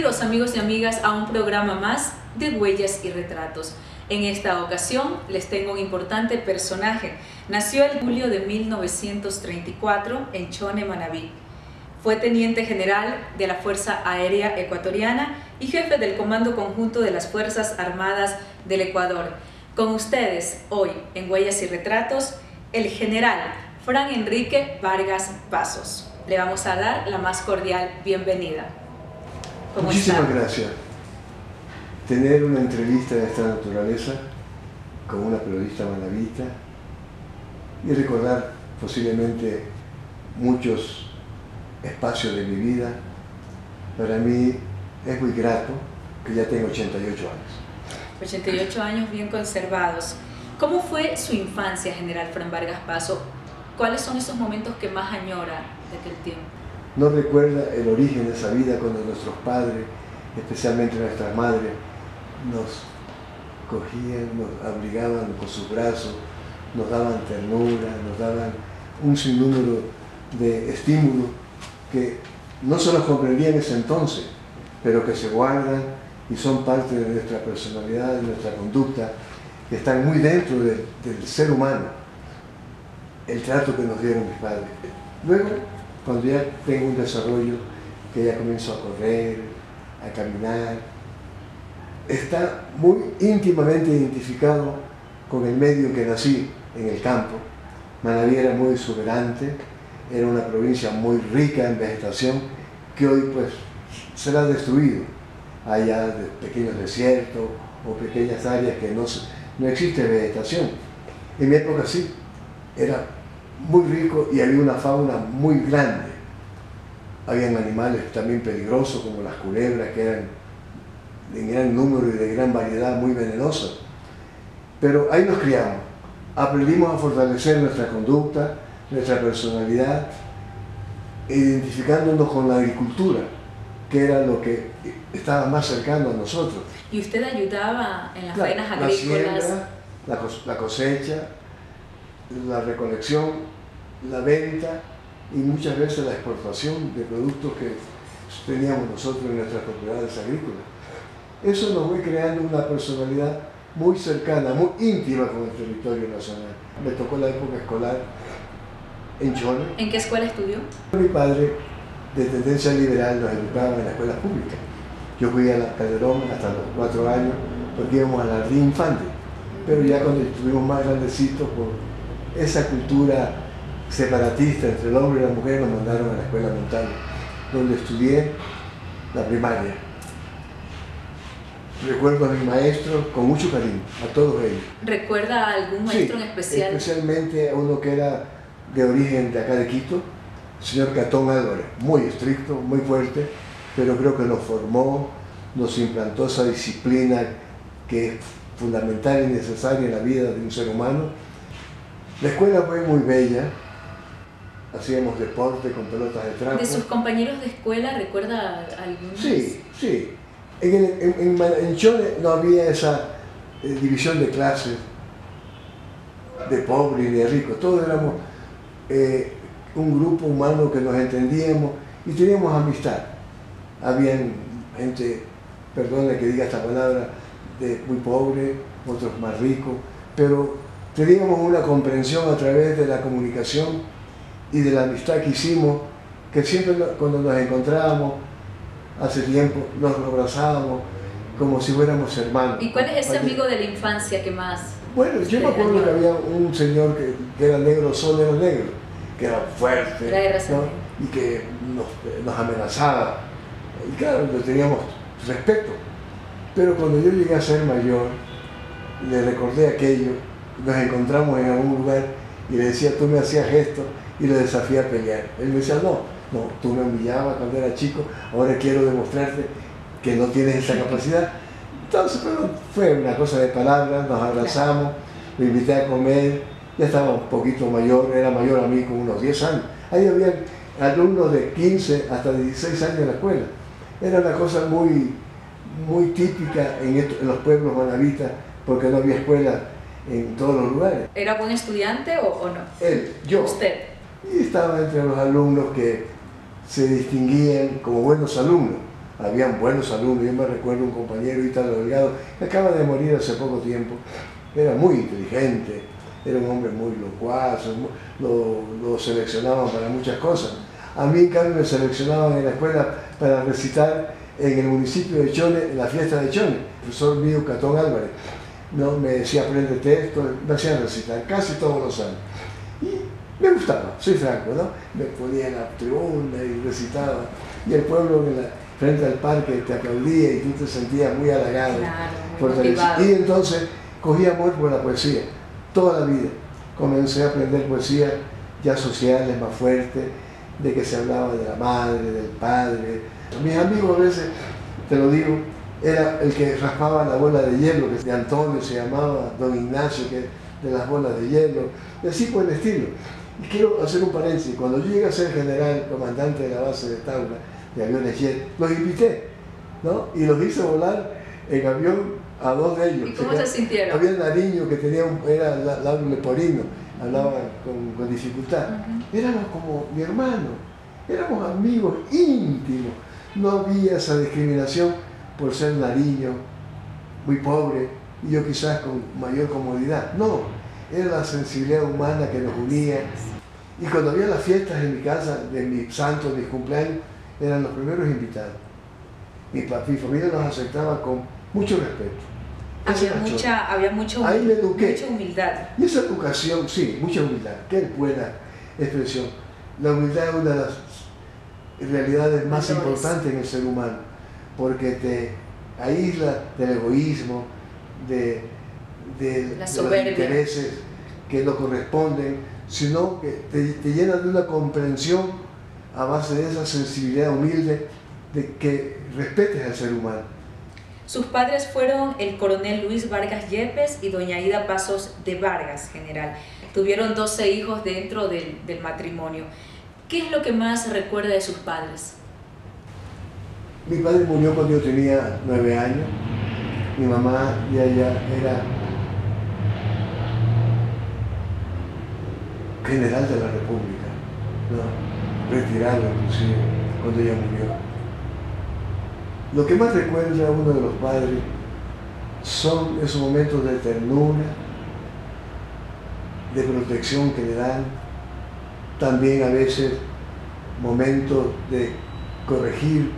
Bienvenidos amigos y amigas a un programa más de Huellas y Retratos. En esta ocasión les tengo un importante personaje. Nació el julio de 1934 en Chone, Manabí. Fue teniente general de la Fuerza Aérea Ecuatoriana y jefe del Comando Conjunto de las Fuerzas Armadas del Ecuador. Con ustedes hoy en Huellas y Retratos, el general Fran Enrique Vargas Pasos. Le vamos a dar la más cordial bienvenida. Muchísimas gracias. Tener una entrevista de esta naturaleza con una periodista manabita y recordar posiblemente muchos espacios de mi vida, para mí es muy grato, que ya tengo 88 años. 88 años bien conservados. ¿Cómo fue su infancia, general Fran Vargas Pasos? ¿Cuáles son esos momentos que más añora de aquel tiempo? No recuerda el origen de esa vida cuando nuestros padres, especialmente nuestras madres, nos cogían, nos abrigaban con sus brazos, nos daban ternura, nos daban un sinnúmero de estímulos que no se los comprendía en ese entonces, pero que se guardan y son parte de nuestra personalidad, de nuestra conducta, que están muy dentro del ser humano, el trato que nos dieron mis padres. Luego, cuando ya tengo un desarrollo, que ya comienzo a correr, a caminar, está muy íntimamente identificado con el medio en que nací, en el campo. Manabí era muy exuberante, era una provincia muy rica en vegetación, que hoy pues se la ha destruido. Hay ya pequeños desiertos o pequeñas áreas que no existe vegetación. En mi época sí, era muy rico y había una fauna muy grande. Habían animales también peligrosos como las culebras, que eran en gran número y de gran variedad, muy venenosas. Pero ahí nos criamos, aprendimos a fortalecer nuestra conducta, nuestra personalidad, identificándonos con la agricultura, que era lo que estaba más cercano a nosotros. ¿Y usted ayudaba en las faenas agrícolas? La siembra, la cosecha, la recolección, la venta y muchas veces la exportación de productos que teníamos nosotros en nuestras propiedades agrícolas. Eso nos fue creando una personalidad muy cercana, muy íntima con el territorio nacional. Me tocó la época escolar en Chone. ¿En qué escuela estudió? Mi padre, de tendencia liberal, nos educaba en la escuela pública. Yo fui a la Calderón hasta los 4 años, porque íbamos al jardín infante. Pero ya cuando estuvimos más grandecitos, por esa cultura separatista entre el hombre y la mujer, nos mandaron a la escuela Montaña, donde estudié la primaria. Recuerdo a mis maestros con mucho cariño, a todos ellos. ¿Recuerda a algún maestro en especial? Especialmente a uno que era de origen de acá de Quito, el señor Catón Álvarez, muy estricto, muy fuerte, pero creo que nos formó, nos implantó esa disciplina que es fundamental y necesaria en la vida de un ser humano. La escuela fue muy bella, hacíamos deporte con pelotas de trapo. ¿De sus compañeros de escuela recuerda algunos? Sí, sí. En Chone no había esa división de clases, de pobre y de rico. Todos éramos un grupo humano que nos entendíamos y teníamos amistad. Habían gente, perdone que diga esta palabra, muy pobre, otros más ricos, pero teníamos una comprensión a través de la comunicación y de la amistad que hicimos, que siempre cuando nos encontrábamos hace tiempo nos abrazábamos como si fuéramos hermanos. ¿Y cuál es ese amigo de la infancia que más? Bueno, yo me acuerdo que había un señor que era negro, solo era negro, que era fuerte, ¿no? Y que nos amenazaba. Y claro, le teníamos respeto. Pero cuando yo llegué a ser mayor, le recordé aquello, nos encontramos en algún lugar y le decía, tú me hacías esto, y lo desafié a pelear. Él me decía, no, tú me humillabas cuando era chico, ahora quiero demostrarte que no tienes esa capacidad. Entonces, pero fue una cosa de palabras, nos abrazamos, me invité a comer, ya estaba un poquito mayor, era mayor a mí con unos 10 años. Ahí había alumnos de 15 hasta 16 años en la escuela. Era una cosa muy típica en los pueblos manabitas, porque no había escuela en todos los lugares. ¿Era buen estudiante o no? Yo. ¿Usted? Y estaba entre los alumnos que se distinguían como buenos alumnos. habían buenos alumnos. Yo me recuerdo un compañero, Ítalo Delgado, que acaba de morir hace poco tiempo. Era muy inteligente, era un hombre muy locuaz, lo seleccionaban para muchas cosas. A mí, en cambio, me seleccionaban en la escuela para recitar en el municipio de Chone, en la fiesta de Chone. El profesor mío, Catón Álvarez, ¿no? Me decía, apréndete esto, me hacían recitar casi todos los años. Y me gustaba, soy franco, ¿no? Me ponía en la tribuna y recitaba. Y el pueblo frente al parque te aplaudía y tú te sentías muy halagado. Claro, y entonces cogí amor por la poesía, toda la vida. Comencé a aprender poesía ya sociales, más fuerte, de que se hablaba de la madre, del padre. Mis amigos a veces, te lo digo, era el que raspaba la bola de hielo, que de Antonio se llamaba, don Ignacio, que de las bolas de hielo, y así por el estilo. Y quiero hacer un paréntesis, cuando yo llegué a ser general, comandante de la base de Taula, de aviones jet, los invité, ¿no? Y los hice volar en avión a dos de ellos. ¿Y cómo se sintieron? Había un Nariño que tenía era labio leporino, hablaba con dificultad. Éramos como mi hermano, éramos amigos íntimos. No había esa discriminación por ser Nariño, muy pobre, y yo quizás con mayor comodidad. No, era la sensibilidad humana que nos unía. Y cuando había las fiestas en mi casa, de mis santos, mis cumpleaños, eran los primeros invitados. Mi familia nos aceptaba con mucho respeto. Había mucha Ahí me eduqué. Mucha humildad. Y esa educación, sí, mucha humildad, qué buena expresión. La humildad es una de las realidades más importantes en el ser humano, porque te aísla del egoísmo, de los intereses que no corresponden, sino que te llena de una comprensión a base de esa sensibilidad humilde de que respetes al ser humano. Sus padres fueron el coronel Luis Vargas Yepes y doña Ida Pasos de Vargas, general. Tuvieron 12 hijos dentro del matrimonio. ¿Qué es lo que más recuerda de sus padres? Mi padre murió cuando yo tenía 9 años. Mi mamá ya era general de la República, ¿no? Retirado inclusive, cuando ella murió. Lo que más recuerda a uno de los padres son esos momentos de ternura, de protección que le dan, también a veces momentos de corregir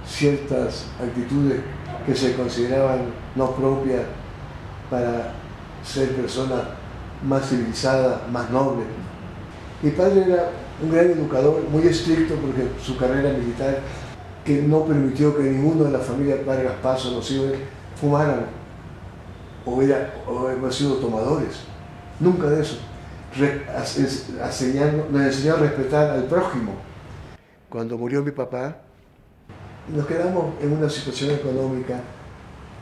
ciertas actitudes que se consideraban no propias para ser personas más civilizadas, más nobles. Mi padre era un gran educador, muy estricto porque su carrera militar, que no permitió que ninguno de la familia Vargas Pasos, los hijos, fumaran o hemos sido tomadores. Nunca de eso. Nos enseñó a respetar al prójimo. Cuando murió mi papá, nos quedamos en una situación económica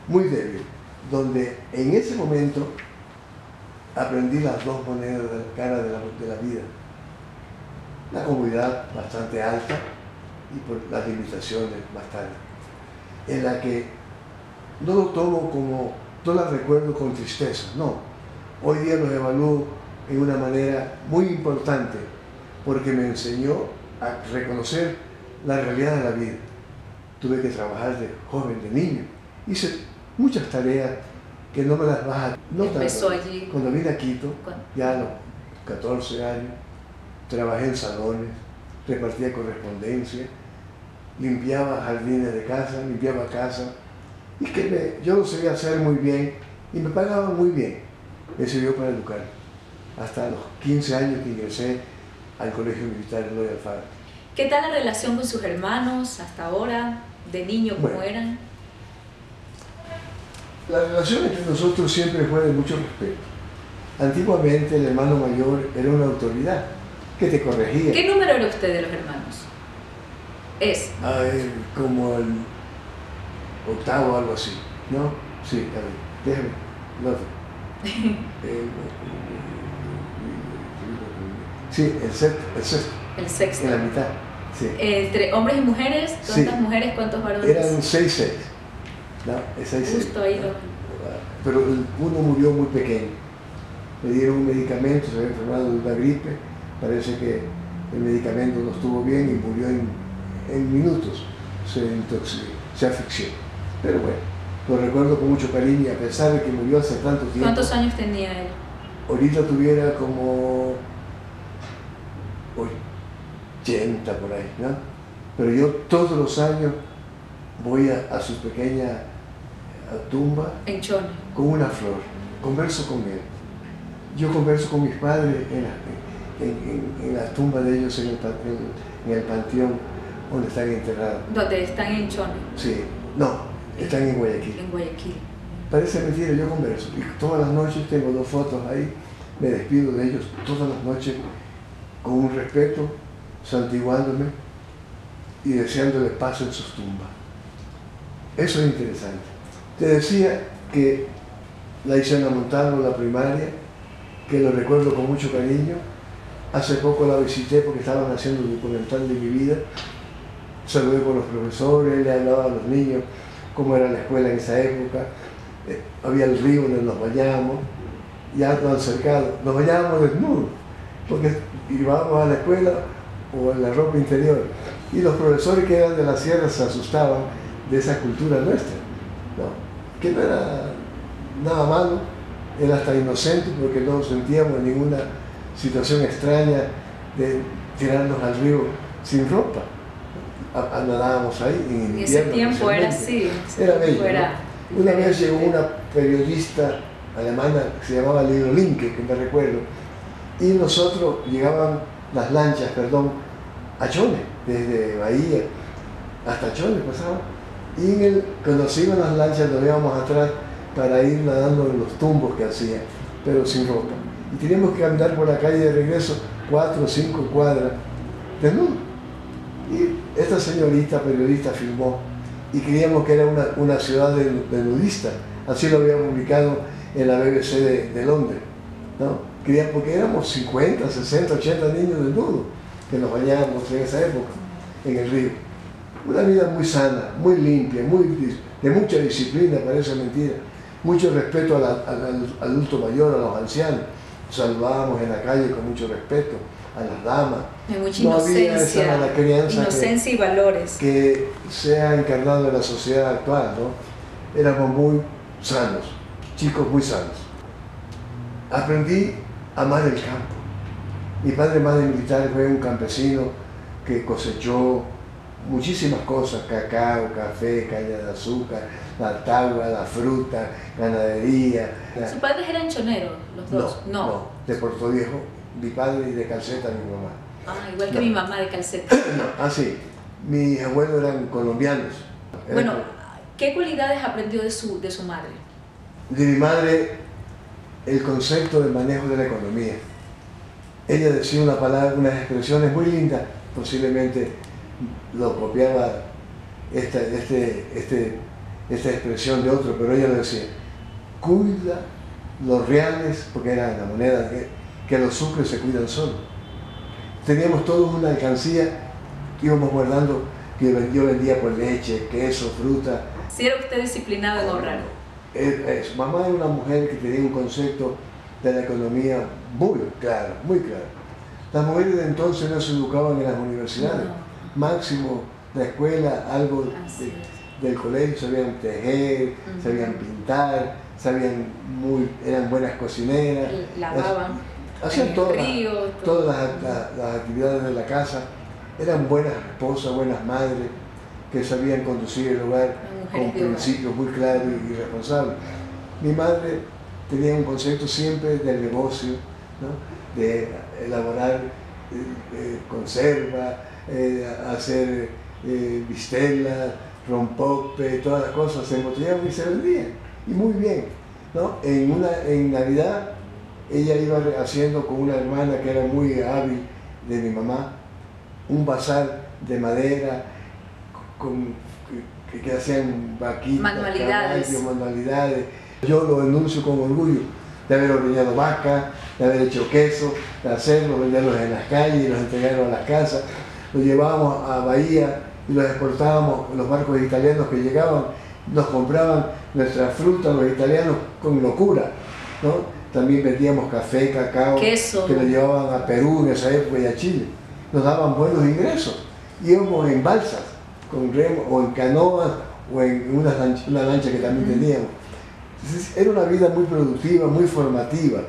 muy débil, donde en ese momento aprendí las dos monedas de la cara de la vida. La comodidad bastante alta y por las limitaciones bastante, en la que no lo tomo como, no la recuerdo con tristeza, no. Hoy día los evalúo en una manera muy importante, porque me enseñó a reconocer la realidad de la vida. Tuve que trabajar de joven, de niño. Hice muchas tareas que no me las vas a... No Empezó tanto. allí. Cuando vine a Quito, ya a los 14 años, trabajé en salones, repartía correspondencia, limpiaba jardines de casa, limpiaba casa, y que yo lo sabía hacer muy bien y me pagaban muy bien. Me sirvió para educar. Hasta los 15 años que ingresé al Colegio Militar Eloy Alfaro. ¿Qué tal la relación con sus hermanos hasta ahora? ¿De niño cómo Bueno, eran? La relación entre nosotros siempre fue de mucho respeto. Antiguamente el hermano mayor era una autoridad que te corregía. ¿Qué número era usted de los hermanos? Es. Como el octavo o algo así, ¿no? Sí, a ver, déjame, no. Sí, el sexto. El sexto. En la mitad, sí. ¿Entre hombres y mujeres? ¿Cuántas Sí. mujeres, cuántos varones? Eran 6-6. ¿No? 6-6. Justo ahí lo... Pero uno murió muy pequeño. Le dieron un medicamento, se había enfermado de una gripe. Parece que el medicamento no estuvo bien y murió en minutos. Se intoxicó. sea ficción. Pero bueno, lo recuerdo con mucho cariño, a pesar de que murió hace tanto tiempo. ¿Cuántos años tenía él? Ahorita tuviera como 80 por ahí, ¿no? Pero yo todos los años voy a su pequeña tumba En Chone. con una flor, converso con él. Yo converso con mis padres en la tumba de ellos en el panteón donde están enterrados. ¿Dónde están en Chone? Sí, no, están en Guayaquil. En Guayaquil. Parece mentira, yo converso. Y todas las noches tengo 2 fotos ahí, me despido de ellos todas las noches con un respeto, santiguándome y deseándoles paso en sus tumbas. Eso es interesante. Te decía que la hice en la Montano, la primaria, que lo recuerdo con mucho cariño. Hace poco la visité porque estaban haciendo un documental de mi vida. Saludé con los profesores, le hablaba a los niños cómo era la escuela en esa época. Había el río donde nos bañábamos, ya nos han cercado. Nos bañábamos desnudos, porque íbamos a la escuela o en la ropa interior. Y los profesores que eran de la sierra se asustaban de esa cultura nuestra, ¿no? Que no era nada malo, era hasta inocente porque no sentíamos ninguna situación extraña de tirarnos al río sin ropa. Nadábamos ahí en invierno. En ese tiempo era así. Era bello, ¿no? Una vez llegó una periodista alemana que se llamaba Lilo Linke, que me recuerdo, y nosotros llegaban las lanchas, a Chone, desde Bahía hasta Chone pasaban, y cuando se iban las lanchas nos íbamos atrás para ir nadando en los tumbos que hacía, pero sin ropa. Y teníamos que andar por la calle de regreso 4 o 5 cuadras desnudos. Y esta señorita periodista filmó y creíamos que era una ciudad de nudistas. Así lo había publicado en la BBC de Londres, ¿no? Porque éramos 50, 60, 80 niños desnudos que nos bañábamos en esa época en el río. Una vida muy sana, muy limpia, de mucha disciplina, parece mentira. Mucho respeto al adulto mayor, a los ancianos. Saludábamos en la calle con mucho respeto a las damas. Hay mucha inocencia y valores que se ha encarnado en la sociedad actual, ¿no? Éramos muy sanos, chicos muy sanos. Aprendí a amar el campo. Mi padre, más de militar, fue un campesino que cosechó muchísimas cosas: cacao, café, caña de azúcar, la tagua, la fruta, ganadería. ¿Sus padres eran choneros, los dos? No, de Puerto Viejo, mi padre, y de Calceta mi mamá. Ah, igual que mi mamá de Calceta. Sí, mis abuelos eran colombianos. Bueno, ¿qué cualidades aprendió de su madre? De mi madre, el concepto de manejo de la economía. Ella decía unas expresiones muy lindas, posiblemente lo copiaba esta expresión de otro, pero ella lo decía: cuida los reales, porque era la moneda, que los sucres se cuidan solos. Teníamos todos una alcancía que íbamos guardando, que yo vendía por leche, queso, fruta. ¿Sí era usted disciplinado en ahorrar? Su mamá era una mujer que tenía un concepto de la economía muy claro, muy claro. Las mujeres de entonces no se educaban en las universidades. Máximo la escuela, algo del colegio, sabían tejer, sabían pintar, eran buenas cocineras. Lavaban. Hacían todas las actividades de la casa. Eran buenas esposas, buenas madres, que sabían conducir el hogar con principios muy claros y responsables. Mi madre tenía un concepto siempre del negocio, ¿no? De elaborar conserva, hacer bistelas, rompope, todas las cosas se embotellaban y se vendían, y muy bien, ¿no? En Navidad ella iba haciendo con una hermana que era muy hábil de mi mamá un bazar de madera que hacían vaquitas, manualidades. Yo lo denuncio con orgullo de haber ordeñado vaca, de haber hecho queso, de hacerlos, venderlos en las calles y los entregarlos a las casas. Los llevábamos a Bahía y los exportábamos. Los barcos italianos que llegaban nos compraban nuestra fruta, los italianos, con locura, ¿no? También vendíamos café, cacao, queso, que lo llevaban a Perú en esa época y a Chile. Nos daban buenos ingresos. Íbamos en balsas, con remo, o en canoas, o en una lancha que también teníamos. Entonces, era una vida muy productiva, muy formativa.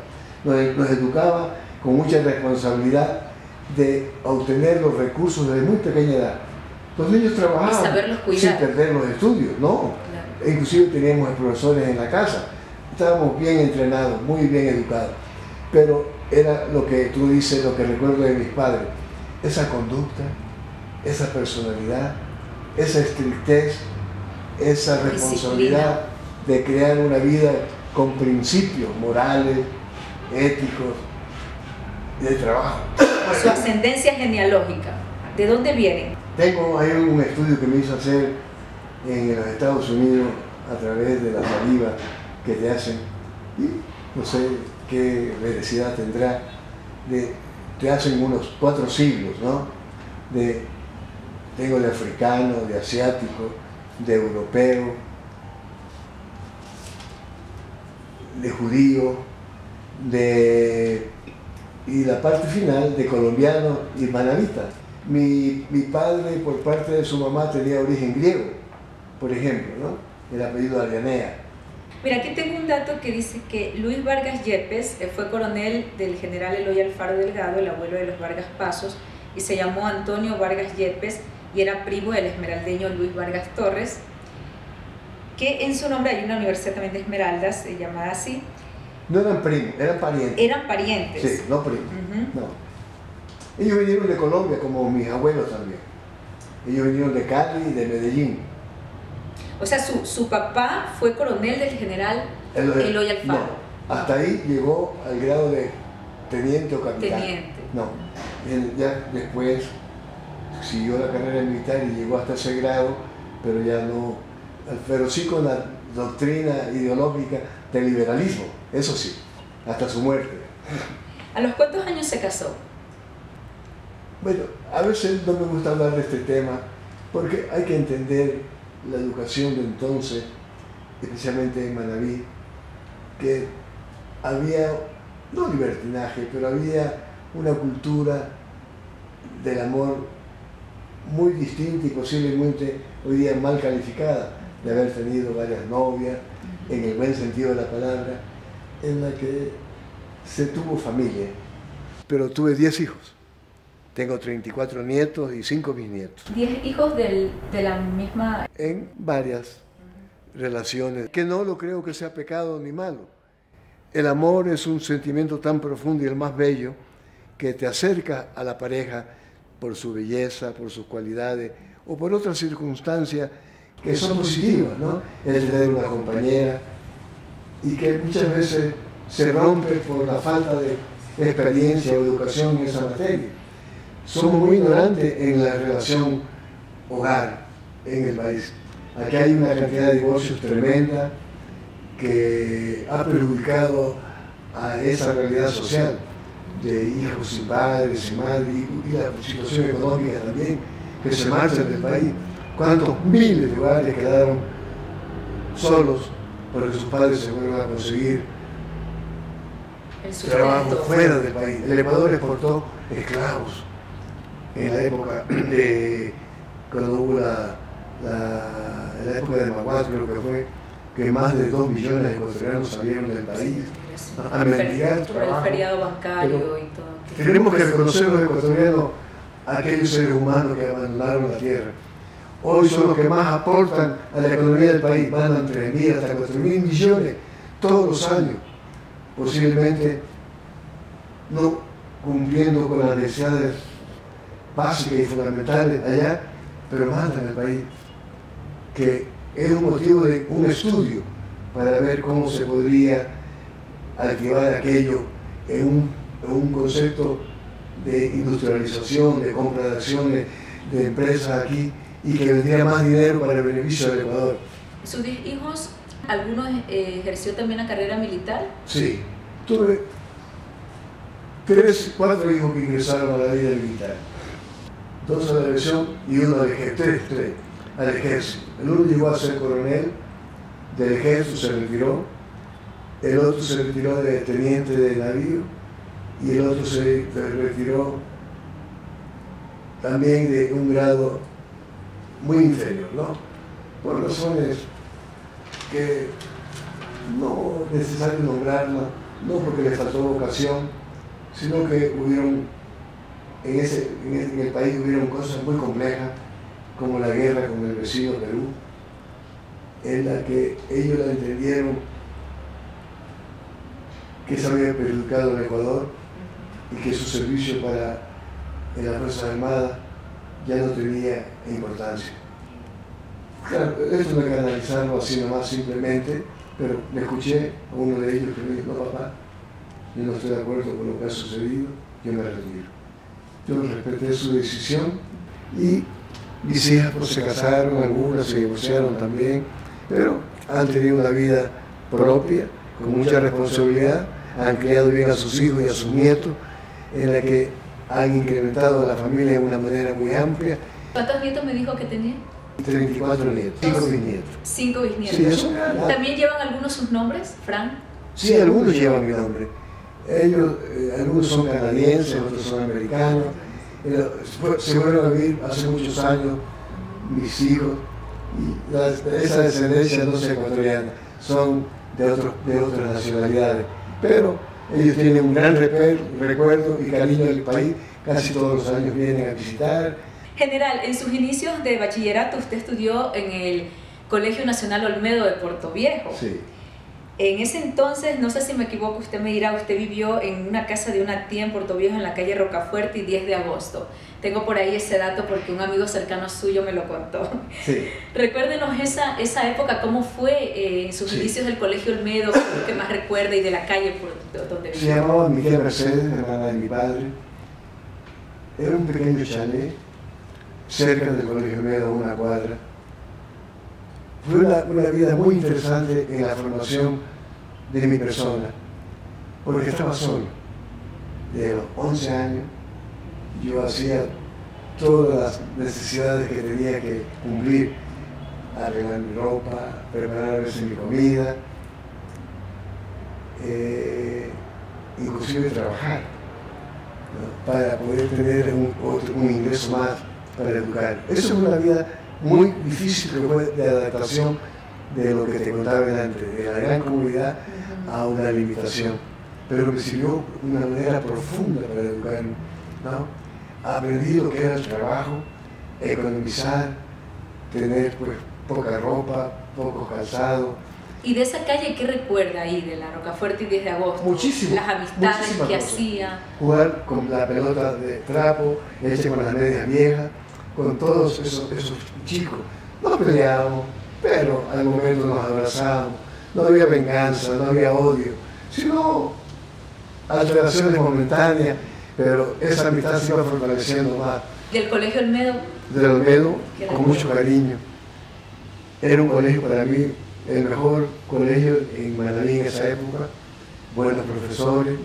Nos educaba con mucha responsabilidad de obtener los recursos desde muy pequeña edad. Los niños trabajaban y saberlos cuidar, sin perder los estudios, ¿no? Claro. Inclusive teníamos profesores en la casa. Estábamos bien entrenados, muy bien educados. Pero era lo que tú dices, lo que recuerdo de mis padres. Esa conducta, esa personalidad, esa estrictez, esa responsabilidad de crear una vida con principios morales, éticos, de trabajo. Su ascendencia genealógica, ¿de dónde vienen? Tengo ahí un estudio que me hizo hacer en los Estados Unidos a través de la saliva que te hacen, y no sé qué veracidad tendrá, te hacen unos 4 siglos, ¿no? Tengo de africano, de asiático, de europeo, de judío, y la parte final de colombiano y manabita. Mi padre, por parte de su mamá, tenía origen griego, por ejemplo, ¿no? El apellido Arianea. Mira, aquí tengo un dato que dice que Luis Vargas Yepes fue coronel del general Eloy Alfaro Delgado, el abuelo de los Vargas Pasos, y se llamó Antonio Vargas Yepes y era primo del esmeraldeño Luis Vargas Torres, que en su nombre hay una universidad también de Esmeraldas, llamada así. No eran primos, eran parientes. Eran parientes. Sí, no primos. No. Ellos vinieron de Colombia, como mis abuelos también. Ellos vinieron de Cali y de Medellín. O sea, su papá fue coronel del general Eloy Alfaro. No, hasta ahí llegó al grado de teniente o capitán. Teniente. No, él ya después siguió la carrera militar y llegó hasta ese grado, pero ya no, pero sí con la doctrina ideológica del liberalismo, eso sí, hasta su muerte. ¿A los cuántos años se casó? Bueno, a veces no me gusta hablar de este tema porque hay que entender la educación de entonces, especialmente en Manabí, que había, no libertinaje, pero había una cultura del amor muy distinta y posiblemente hoy día mal calificada, de haber tenido varias novias, en el buen sentido de la palabra, en la que se tuvo familia. Pero tuve 10 hijos. Tengo 34 nietos y 5 bisnietos. 10 hijos de la misma... En varias relaciones, que no lo creo que sea pecado ni malo. El amor es un sentimiento tan profundo y el más bello que te acerca a la pareja por su belleza, por sus cualidades o por otras circunstancias que son positivas, ¿no? El tener una compañera y que muchas veces se rompe por la falta de experiencia o educación en esa materia. Somos muy ignorantes en la relación hogar en el país. Aquí hay una cantidad de divorcios tremenda que ha perjudicado a esa realidad social de hijos sin padres, sin madre, y la situación económica también, que se marchan del país. ¿Cuántos miles de hogares quedaron solos porque sus padres se vuelvan a conseguir trabajo fuera del país? El Ecuador exportó esclavos en la época de cuando hubo la época de Maguad, creo que fue, que más de 2 millones de ecuatorianos salieron del país a mendigar trabajo. Por el feriado bancario y todo. Tenemos que reconocer los ecuatorianos a aquellos seres humanos que abandonaron la tierra. Hoy son los que más aportan a la economía del país, mandan 3.000 hasta 4.000 millones todos los años, posiblemente no cumpliendo con las necesidades básicas y fundamentales allá, pero mandan al país, que es un motivo de un estudio para ver cómo se podría activar aquello en un concepto de industrialización, de compra de acciones, de empresas aquí, y que vendría más dinero para el beneficio del Ecuador. ¿Sus 10 hijos, algunos ejerció también la carrera militar? Sí, tuve 4 hijos que ingresaron a la vida militar. 2 a la aviación y 1 al ejército, 3 al ejército. El uno llegó a ser coronel del ejército, se retiró. El otro se retiró de teniente de navío y el otro se retiró también de un grado muy inferior, ¿no? por razones que no es necesario nombrarla, no porque le faltó vocación, sino que hubieron, en el país hubieron cosas muy complejas, como la guerra con el vecino Perú, en la que ellos la entendieron que se había perjudicado al Ecuador y que su servicio en las Fuerzas Armadas ya no tenía importancia. Claro, esto no hay que analizarlo así nomás simplemente, pero le escuché a uno de ellos que me dijo: no, papá, yo no estoy de acuerdo con lo que ha sucedido, yo me retiro. Yo respeté su decisión y mis hijas pues, se casaron, algunas se divorciaron también, pero han tenido una vida propia, con mucha responsabilidad, han criado bien a sus hijos y a sus nietos, en la que han incrementado a la familia de una manera muy amplia. ¿Cuántos nietos me dijo que tenía? 34 nietos, 5 bisnietos. 5 bisnietos. Sí, eso, ¿También llevan algunos sus nombres, Fran? Sí, algunos llevan mi nombre. Ellos, algunos son canadienses, otros son americanos. Se fueron a vivir hace muchos años mis hijos, y esa descendencia no es ecuatoriana, son de otras nacionalidades. Pero ellos tienen un gran recuerdo y cariño del país, casi todos los años vienen a visitar. General, en sus inicios de bachillerato usted estudió en el Colegio Nacional Olmedo de Portoviejo. Sí. En ese entonces, no sé si me equivoco, usted me dirá, usted vivió en una casa de una tía en Portoviejo, en la calle Rocafuerte y 10 de agosto. Tengo por ahí ese dato porque un amigo cercano suyo me lo contó. Sí. Recuérdenos esa época, cómo fue en sus inicios del Colegio Olmedo, lo que más recuerda y de la calle por donde vivió. Se llamaba Miguel Mercedes, hermana de mi padre. Era un pequeño chalet cerca del Colegio Olmedo, a una cuadra. Fue una vida muy interesante en la formación de mi persona, porque estaba solo. De los 11 años yo hacía todas las necesidades que tenía que cumplir: arreglar mi ropa, preparar a veces mi comida, inclusive trabajar, ¿no? Para poder tener un ingreso más para educar. Eso es una vida muy difícil que fue de adaptación de lo que te contaba antes, de la gran comunidad a una limitación, pero me sirvió de una manera profunda para educarme, ¿no? Aprendí lo que era el trabajo, economizar, tener pues poca ropa, poco calzado. ¿Y de esa calle qué recuerda ahí, de la Rocafuerte y 10 de agosto? Muchísimo. Las amistades que hacía. Jugar con la pelota de trapo, hecha con las medias viejas, con todos esos chicos. Nos peleábamos, pero al momento nos abrazábamos. No había venganza, no había odio, sino alteraciones momentáneas, pero esa amistad se iba fortaleciendo más. ¿Del Colegio Olmedo? Del Olmedo, con mucho cariño. Era un colegio para mí, el mejor colegio en Manaví en esa época. Buenos profesores,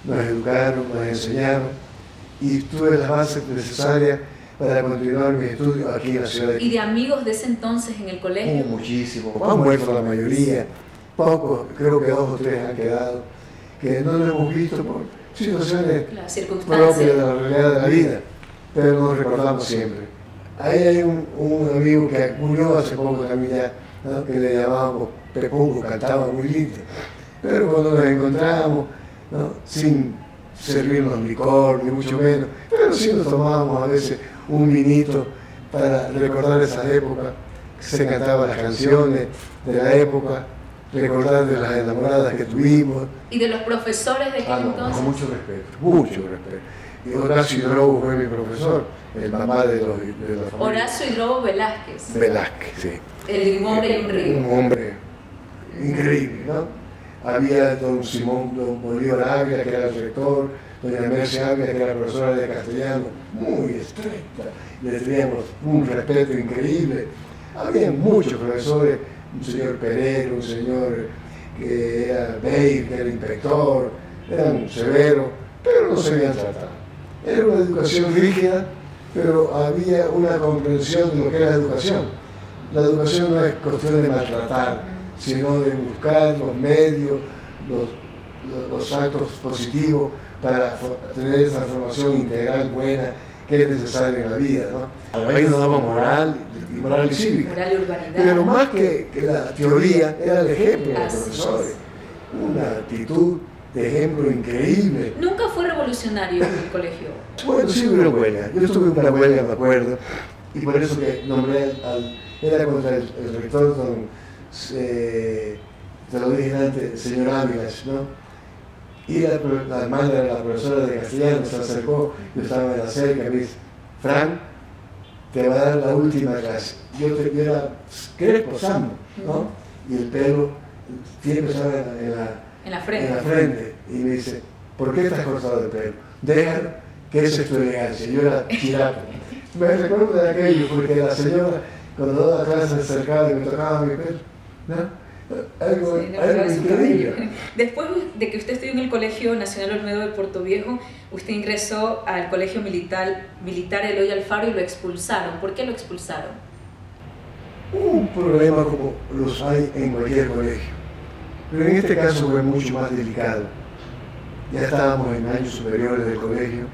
nos educaron, nos enseñaron, y tuve las bases necesarias para continuar mis estudios aquí en la ciudad de Quito. ¿Y de amigos de ese entonces en el colegio? Muchísimo. Han muerto la mayoría, pocos, creo que 2 o 3 han quedado, que no lo hemos visto por situaciones propias de la realidad de la vida, pero nos recordamos siempre. Ahí hay un amigo que murió hace poco también ya, ¿no? Que le llamábamos Pepungo, cantaba muy lindo, pero cuando nos encontramos, ¿no? Sin servirnos licor, ni mucho menos, pero sí nos tomábamos a veces un vinito para recordar esa época, se cantaban las canciones de la época, recordar de las enamoradas que tuvimos. ¿Y de los profesores de aquel entonces? Con mucho respeto, mucho respeto. Y Horacio Hidrobo fue mi profesor, el papá de la familia. Horacio Hidrobo Velázquez. Velázquez, sí. El hombre y un río. Un hombre increíble, ¿no? Había don Simón, don Bolívar Ávila, que era el rector, doña Mercedes Ávila, que era profesora de castellano, muy estricta, le teníamos un respeto increíble. Había muchos profesores, un señor Pereira, un señor que era Beir, que era inspector, eran severos, pero no se habían tratado. Era una educación rígida, pero había una comprensión de lo que era la educación. La educación no es cuestión de maltratar, sino de buscar los medios, los actos positivos para tener esa formación integral buena que es necesario en la vida, ¿no? Ahí nos daban moral y cívica. Moral y urbanidad. Pero más que la teoría, era el ejemplo de los profesores. Una actitud de ejemplo increíble. ¿Nunca fue revolucionario en el colegio? Bueno, sí hubo huelga. Yo estuve en una huelga, me acuerdo, y por eso que nombré era contra el rector te lo dije antes, señor Ávilas, ¿no? Y la madre, la profesora de castellano, se acercó, yo estaba en la cerca, me dice, Fran, te va a dar la última clase. Yo era crespo, sano, ¿no? Y el pelo siempre estaba en la frente. En la frente. Y me dice, ¿por qué estás cortado el pelo? Déjalo, que esa es tu elegancia. Yo era chirapo. Me recuerdo de aquello, porque la señora, cuando daba clase, se acercaba y me tocaba mi pelo, ¿no? Algo increíble. Después de que usted estudió en el Colegio Nacional Olmedo de Puerto Viejo, usted ingresó al Colegio Militar Eloy Alfaro y lo expulsaron. ¿Por qué lo expulsaron? Un problema como los hay en cualquier colegio, pero en este caso fue mucho más delicado. Ya estábamos en años superiores del colegio,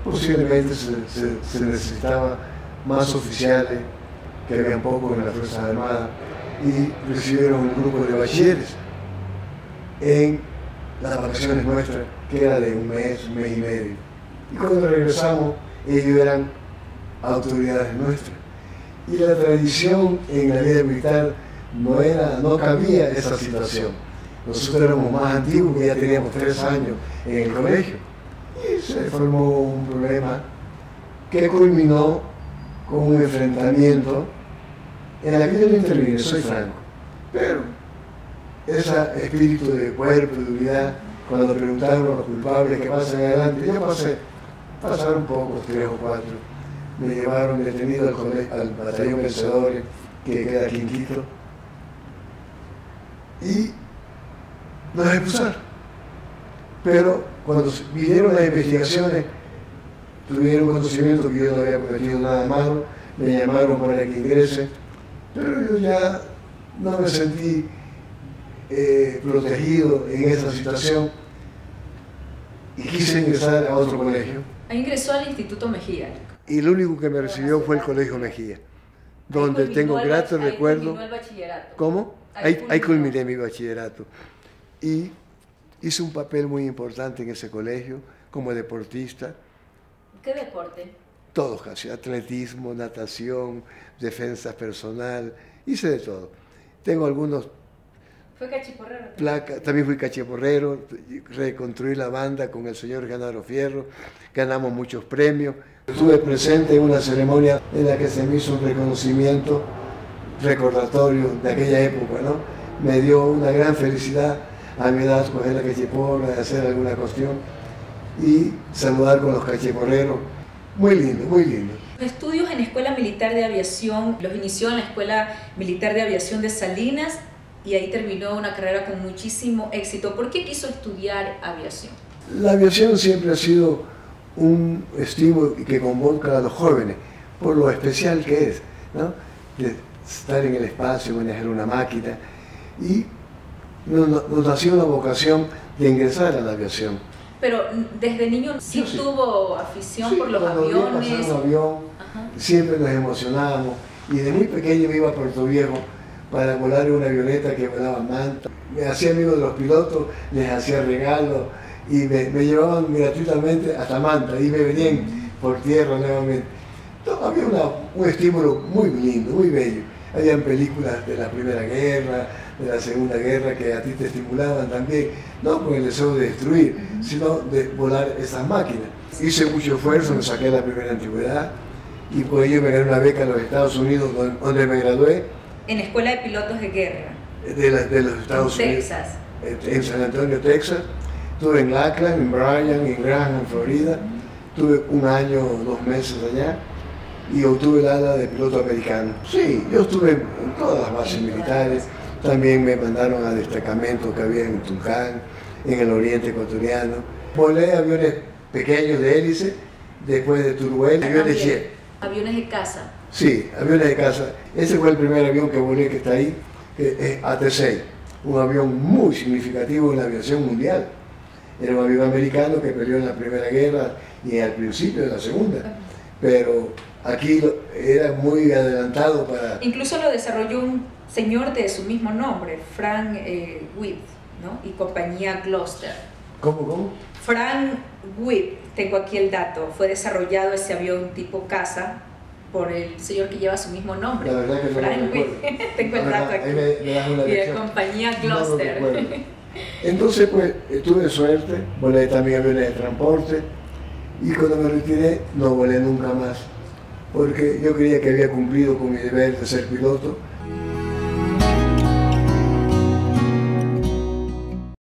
posiblemente se necesitaba más oficiales, que habían pocos en las Fuerzas Armadas, y recibieron un grupo de bachilleres en las vacaciones nuestras, que era de un mes y medio. Y cuando regresamos, ellos eran autoridades nuestras. Y la tradición en la vida militar no cabía esa situación. Nosotros éramos más antiguos, que ya teníamos 3 años en el colegio. Y se formó un problema que culminó con un enfrentamiento en la que yo no intervine, soy franco. Pero ese espíritu de cuerpo, de unidad, cuando preguntaron a los culpables que pasan adelante, yo pasaron un poco, 3 o 4. Me llevaron detenido al batallón Vencedores, que queda aquí en Quito, y nos expulsaron. Pero cuando vinieron las investigaciones, tuvieron conocimiento que yo no había cometido nada malo, me llamaron para que ingrese, pero yo ya no me sentí protegido en esa situación y quise ingresar a otro colegio. Ahí ingresó al Instituto Mejía. Y lo único que me recibió fue el Colegio Mejía, donde tengo grato recuerdo. Ahí el bachillerato. ¿Cómo? Ahí culminé mi bachillerato. Y hice un papel muy importante en ese colegio como deportista. ¿Qué deporte? Todos casi, atletismo, natación, defensa personal, hice de todo. Tengo algunos... ¿Fue cachiporrero? También fui cachiporrero, reconstruí la banda con el señor Genaro Fierro, ganamos muchos premios. Estuve presente en una ceremonia en la que se me hizo un reconocimiento recordatorio de aquella época, ¿no? Me dio una gran felicidad a mi edad coger la cachiporra, hacer alguna cuestión y saludar con los cachiporreros. Muy lindo, muy lindo. Estudios en Escuela Militar de Aviación, los inició en la Escuela Militar de Aviación de Salinas y ahí terminó una carrera con muchísimo éxito. ¿Por qué quiso estudiar aviación? La aviación siempre ha sido un estímulo que convoca a los jóvenes, por lo especial que es, ¿no? De estar en el espacio, manejar una máquina, y nos nació la vocación de ingresar a la aviación. Pero desde niño sí tuvo afición por los aviones. Sí, pasar un avión, siempre nos emocionábamos, y de muy pequeño me iba a Puerto Viejo para volar en una avioneta que volaba Manta. Me hacía amigo de los pilotos, les hacía regalos, y me llevaban gratuitamente hasta Manta, y me venían por tierra nuevamente. Entonces, había un estímulo muy lindo, muy bello. Habían películas de la Primera Guerra, de la Segunda Guerra, que a ti te estimulaban también, no con el deseo de destruir, sino de volar esas máquinas. Hice mucho esfuerzo, me saqué la primera antigüedad, y por ello me gané una beca en los Estados Unidos, donde me gradué. En la Escuela de Pilotos de Guerra. De los Estados Unidos. Texas. En San Antonio, Texas. Estuve en Lackland, en Bryan, en Graham, en Florida. Tuve 1 año, 2 meses allá y obtuve el ala de piloto americano. Sí, yo estuve en todas las bases militares. También me mandaron a destacamentos que había en Tulcán, en el oriente ecuatoriano. Volé aviones pequeños de hélice, después de Turuel, aviones jet. ¿Aviones de caza? Sí, aviones de caza. Ese fue el primer avión que volé que está ahí, que es AT-6, un avión muy significativo en la aviación mundial. Era un avión americano que peleó en la Primera Guerra y al principio de la segunda, pero aquí era muy adelantado para... Incluso lo desarrolló un señor de su mismo nombre, Frank Whip, ¿no? Y compañía Gloster. ¿Cómo? Frank Whip, tengo aquí el dato, fue desarrollado ese avión tipo caza por el señor que lleva su mismo nombre. La verdad que no Frank lo Whip. recuerdo. Tengo el dato aquí. Me das una y de lección. compañía No Gloster. lo recuerdo. Entonces pues tuve suerte, volé también aviones de transporte y cuando me retiré no volé nunca más porque yo creía que había cumplido con mi deber de ser piloto